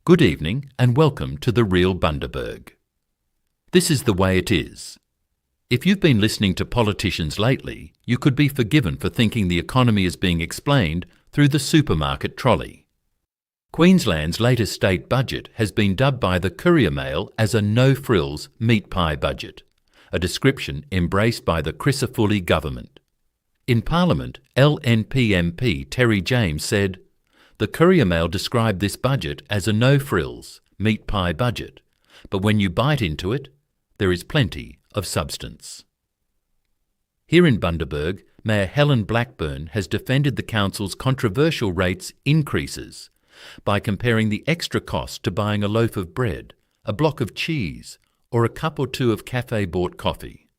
Good evening and welcome to the Real Bundaberg. This is the way it is. If you've been listening to politicians lately, you could be forgiven for thinking the economy is being explained through the supermarket trolley. Queensland's latest state budget has been dubbed by the Courier Mail as a no-frills meat pie budget, a description embraced by the Crisafulli government. In Parliament, LNP MP Terry James said, "The Courier Mail described this budget as a no-frills, meat pie budget, but when you bite into it, there is plenty of substance." Here in Bundaberg, Mayor Helen Blackburn has defended the council's controversial rates increases by comparing the extra cost to buying a loaf of bread, a block of cheese, or a cup or two of cafe-bought coffee.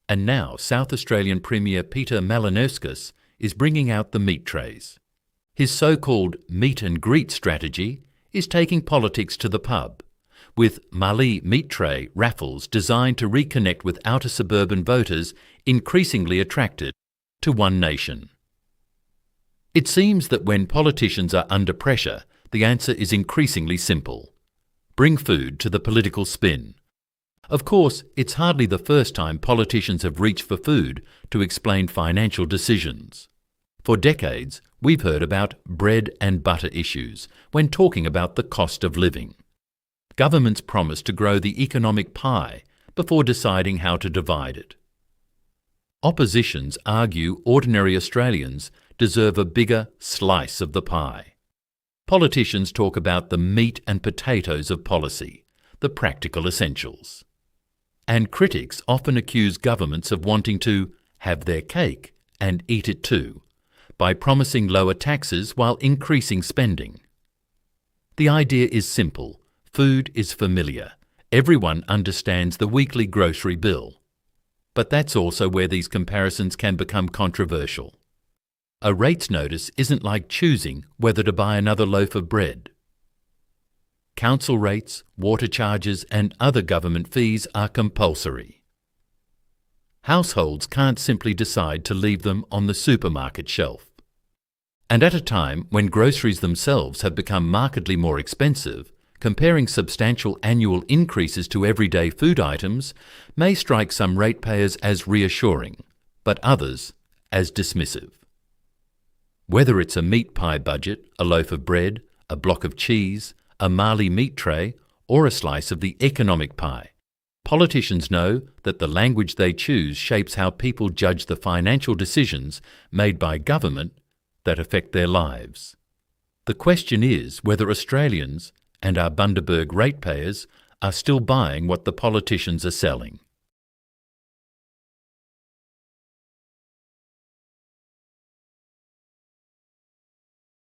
And now South Australian Premier Peter Malinauskas is bringing out the meat trays. His so-called meet and greet strategy is taking politics to the pub, with Mali meat tray raffles designed to reconnect with outer suburban voters increasingly attracted to One Nation. It seems that when politicians are under pressure, the answer is increasingly simple. Bring food to the political spin. Of course, it's hardly the first time politicians have reached for food to explain financial decisions. For decades, we've heard about bread and butter issues when talking about the cost of living. Governments promise to grow the economic pie before deciding how to divide it. Oppositions argue ordinary Australians deserve a bigger slice of the pie. Politicians talk about the meat and potatoes of policy, the practical essentials. And critics often accuse governments of wanting to have their cake and eat it too, by promising lower taxes while increasing spending. The idea is simple. Food is familiar. Everyone understands the weekly grocery bill. But that's also where these comparisons can become controversial. A rates notice isn't like choosing whether to buy another loaf of bread. Council rates, water charges and other government fees are compulsory. Households can't simply decide to leave them on the supermarket shelf. And at a time when groceries themselves have become markedly more expensive, comparing substantial annual increases to everyday food items may strike some ratepayers as reassuring, but others as dismissive. Whether it's a meat pie budget, a loaf of bread, a block of cheese, a Mali meat tray, or a slice of the economic pie, politicians know that the language they choose shapes how people judge the financial decisions made by government that affect their lives. The question is whether Australians and our Bundaberg ratepayers are still buying what the politicians are selling.